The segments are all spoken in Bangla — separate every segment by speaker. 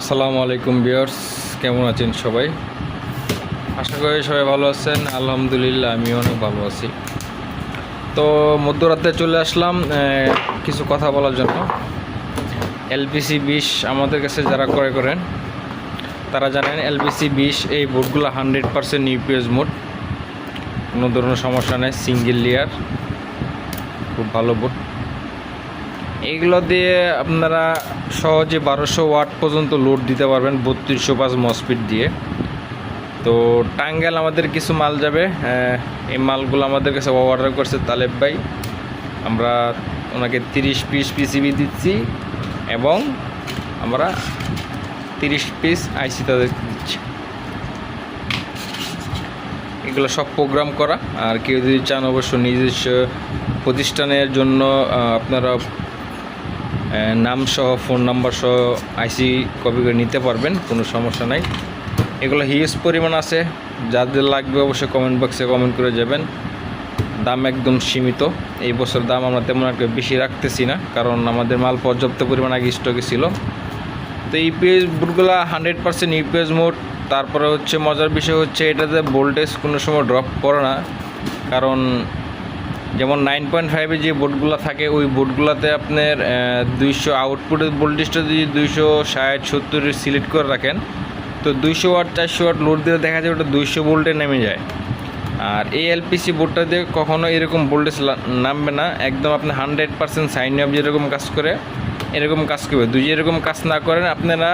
Speaker 1: আসসালামু আলাইকুম ভিউয়ার্স, কেমন আছেন সবাই? আশা করি সবাই ভালো আছেন। আলহামদুলিল্লাহ আমি অনেক ভালো আছি। তো মধ্যরাতে চলে আসলাম কিছু কথা বলার জন্য। এলপিসি 20 আমাদের কাছে যারা ক্রয় করেন তারা জানেন এলপিসি 20 এই বোর্ডগুলো 100% ইউপিএস মোড, কোনো ধরনের সমস্যা নেই, সিঙ্গেল লেয়ার, খুব ভালো বোর্ড। এইগুলো দিয়ে আপনারা সহজে 1200 ওয়াট পর্যন্ত লোড দিতে পারবেন 3205 মসফিট দিয়ে। তো টাঙ্গাইল আমাদের কিছু মাল যাবে, এই মালগুলো আমাদের কাছে অর্ডার করছে তালেব ভাই। আমরা ওনাকে 30 পিস পিসিবি দিচ্ছি এবং আমরা 30 পিস আইসি তাদের দিচ্ছি। এগুলো সব প্রোগ্রাম করা। আর কেউ যদি চান অবশ্য নিজস্ব প্রতিষ্ঠানের জন্য আপনারা নাম সহ ফোন নাম্বার সহ আইসি কপি করে নিতে পারবেন, কোনো সমস্যা নাই। এগুলো হিউজ পরিমাণ আছে, যাদের লাগবে অবশ্যই কমেন্ট বক্সে কমেন্ট করে যাবেন। দাম একদম সীমিত, এই বছর দাম আমরা তেমন একটা বেশি রাখতেছি না, কারণ আমাদের মাল পর্যাপ্ত পরিমাণ আগে স্টকে ছিল। তো ইউপিএস বোর্ডগুলো 100% ইউপিএস মোড। তারপরে হচ্ছে মজার বিষয় হচ্ছে এটাতে ভোল্টেজ কোনো সময় ড্রপ করে না, কারণ যেমন 9.5 যে বোর্ডগুলো থাকে ওই বোর্ডগুলোতে আপনার 200 আউটপুটের ভোল্টেজটা যদি 260-70 সিলেক্ট করে রাখেন, তো 200 ওয়াট 400 ওয়াট লোড দিলে দেখা যায় ওটা 200 ভোল্টে নেমে যায়। আর এই এলপিসি বোর্ডটা দিয়ে কখনো এরকম ভোল্টেজ নামবে না, একদম আপনি 100% সাইন আপ যেরকম কাজ করে এরকম কাজ করবে। যদি এরকম কাজ না করেন আপনারা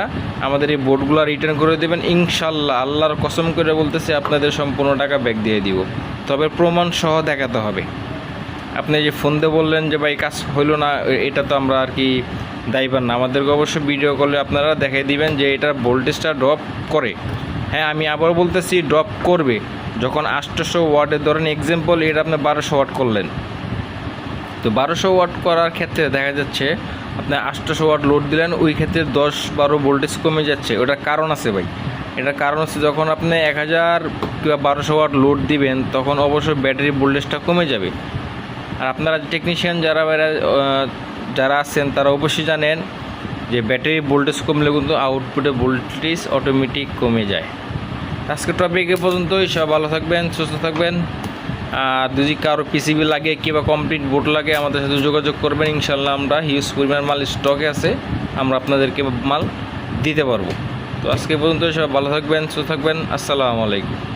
Speaker 1: আমাদের এই বোর্ডগুলো রিটার্ন করে দেবেন ইনশাল্লাহ। আল্লাহর কসম করে বলতেছি, আপনাদের সম্পূর্ণ টাকা ব্যাক দিয়ে দিব, তবে প্রমাণ সহ দেখাতে হবে। আপনি যে ফোন দিয়ে বললেন যে ভাই কাজ হইলো না, এটা তো আমরা আর কি দায়ীবার না। আমাদেরকে অবশ্যই ভিডিও কলে আপনারা দেখাই দিবেন যে এটার ভোল্টেজটা ড্রপ করে। হ্যাঁ, আমি আবার বলতেছি ড্রপ করবে যখন 800 ওয়াটের ধরেন এক্সাম্পল এটা আপনি 1200 ওয়াট করলেন, তো 1200 ওয়াট করার ক্ষেত্রে দেখা যাচ্ছে আপনি 800 ওয়াট লোড দিলেন, ওই ক্ষেত্রে 10-12 ভোল্টেজ কমে যাচ্ছে। ওটার কারণ আছে ভাই, এটার কারণ হচ্ছে যখন আপনি 1000 কিংবা 1200 ওয়াট লোড দিবেন তখন অবশ্যই ব্যাটারি ভোল্টেজটা কমে যাবে। আর আপনারা টেকনিশিয়ান যারা আছেন তারা অবশ্যই জানেন যে ব্যাটারি ভোল্টেজ কমলে কিন্তু আউটপুটে ভোল্টেজ অটোমেটিক কমে যায়। আজকের টপিক এ পর্যন্তই। সব ভালো থাকবেন, সুস্থ থাকবেন। আর যদি কারো পিসিবি লাগে কিংবা কমপ্লিট বোর্ড লাগে আমাদের সাথে যোগাযোগ করবেন, ইনশাল্লাহ আমরা হিউজ পরিমাণ মাল স্টকে আছে, আমরা আপনাদেরকে মাল দিতে পারবো। তো আজকে পর্যন্ত সব ভালো থাকবেন, সুস্থ থাকবেন। আসসালামু আলাইকুম।